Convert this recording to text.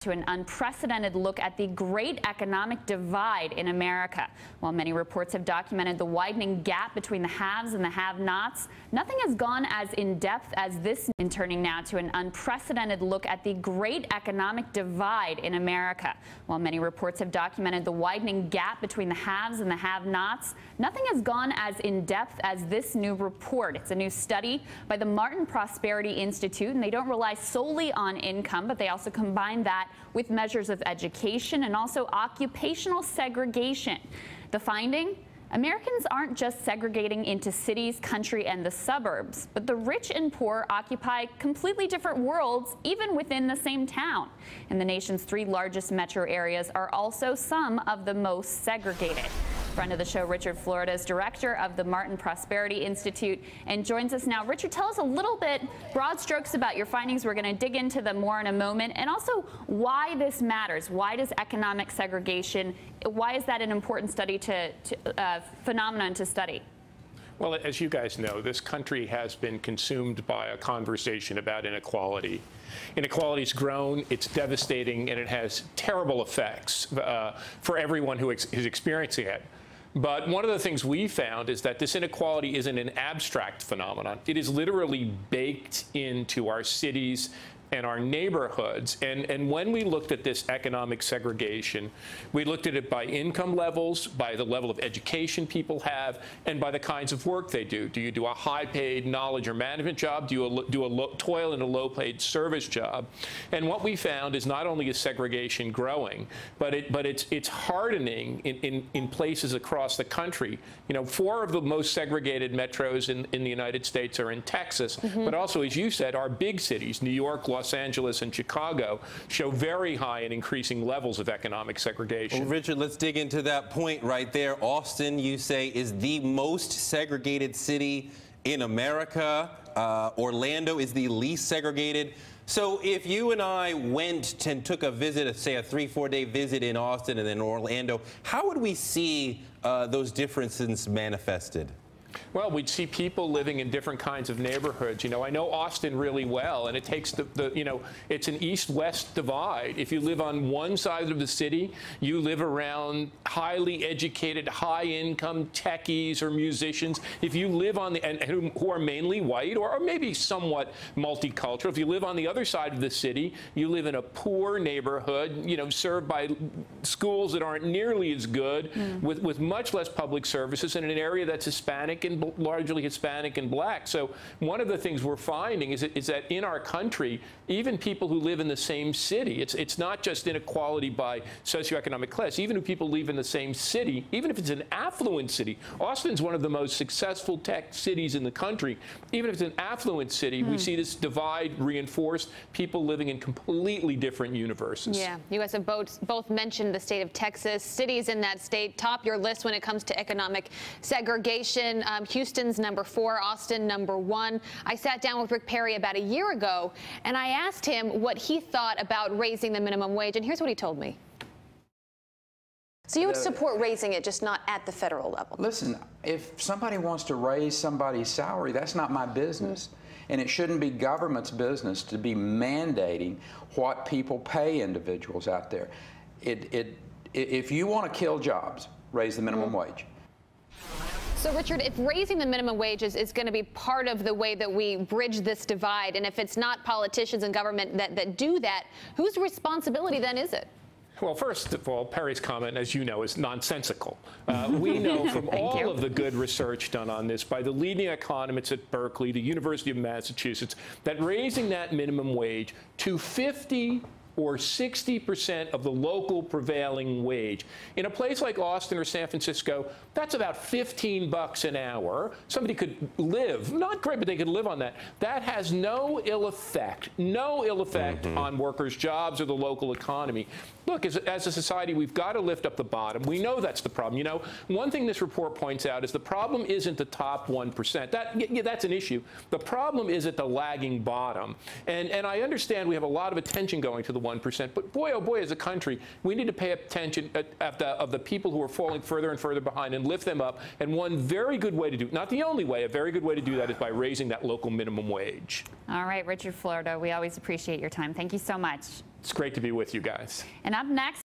to an unprecedented look at the great economic divide in America. While many reports have documented the widening gap between the haves and the have-nots, nothing has gone as in-depth as this. In turning now to an unprecedented look at the great economic divide in America. While many reports have documented the widening gap between the haves and the have-nots, nothing has gone as in-depth as this new report. It's a new study by the Martin Prosperity Institute, and they don't rely solely on income, but they also combine that with measures of education and also occupational segregation. The finding? Americans aren't just segregating into cities, country, and the suburbs, but the rich and poor occupy completely different worlds even within the same town. And the nation's 3 largest metro areas are also some of the most segregated. Friend of the show, Richard Florida, is director of the Martin Prosperity Institute and joins us now. Richard, tell us a little bit, broad strokes, about your findings. We're going to dig into them more in a moment, and also why this matters. Why does economic segregation, why is that an important phenomenon to study? Well, as you guys know, this country has been consumed by a conversation about inequality. Inequality's grown, it's devastating, and it has terrible effects for everyone who's experiencing it. But one of the things we found is that this inequality isn't an abstract phenomenon. It is literally baked into our cities and our neighborhoods. And when we looked at this economic segregation, we looked at it by income levels, by the level of education people have, and by the kinds of work they do. Do you do a high-paid knowledge or management job? Do you toil in a low-paid service job? And what we found is not only is segregation growing, but it's hardening in places across the country. You know, 4 of the most segregated metros in the United States are in Texas, but also, as you said, our big cities, New York, Los Angeles, and Chicago, show very high and increasing levels of economic segregation. Well, Richard, let's dig into that point right there. Austin, you say, is the most segregated city in America. Orlando is the least segregated. So if you and I went and took a visit, say a 3-4 day visit in Austin and then Orlando, how would we see those differences manifested? Well, we'd see people living in different kinds of neighborhoods. You know, I know Austin really well, and it takes it's an east-west divide. If you live on one side of the city, you live around highly educated, high-income techies or musicians. If you live on who are mainly white or maybe somewhat multicultural, if you live on the other side of the city, you live in a poor neighborhood, you know, served by schools that aren't nearly as good, with much less public services, in an area that's Hispanic and largely Hispanic and black. So one of the things we're finding is that in our country, even people who live in the same city, it's not just inequality by socioeconomic class. Even if people live in the same city, even if it's an affluent city, Austin's one of the most successful tech cities in the country. Even if it's an affluent city, we see this divide reinforced, people living in completely different universes. Yeah, you guys have both mentioned the state of Texas. Cities in that state top your list when it comes to economic segregation. Houston's number 4, Austin number 1. I sat down with Rick Perry about a year ago, and I asked him what he thought about raising the minimum wage, and here's what he told me. So you would support raising it, just not at the federal level? Listen, if somebody wants to raise somebody's salary, that's not my business. And it shouldn't be government's business to be mandating what people pay individuals out there. If you want to kill jobs, raise the minimum wage. So, Richard, if raising the minimum wage is going to be part of the way that we bridge this divide, and if it's not politicians and government that do that, whose responsibility then is it? Well, first of all, Perry's comment, as you know, is nonsensical. We know from all of the good research done on this by the leading economists at Berkeley, the University of Massachusetts, that raising that minimum wage to 50 or 60% of the local prevailing wage. In a place like Austin or San Francisco, that's about $15 an hour. Somebody could live, not great, but they could live on that. That has no ill effect on workers' jobs or the local economy. Look, as a society, we've got to lift up the bottom. We know that's the problem. You know, one thing this report points out is the problem isn't the top 1%. That's an issue. The problem is at the lagging bottom. And I understand we have a lot of attention going to the 1%, but boy, oh boy, as a country, we need to pay attention of the people who are falling further and further behind and lift them up. And one very good way to do, not the only way, a very good way to do that is by raising that local minimum wage. All right, Richard Florida, we always appreciate your time. Thank you so much. It's great to be with you guys. And up next,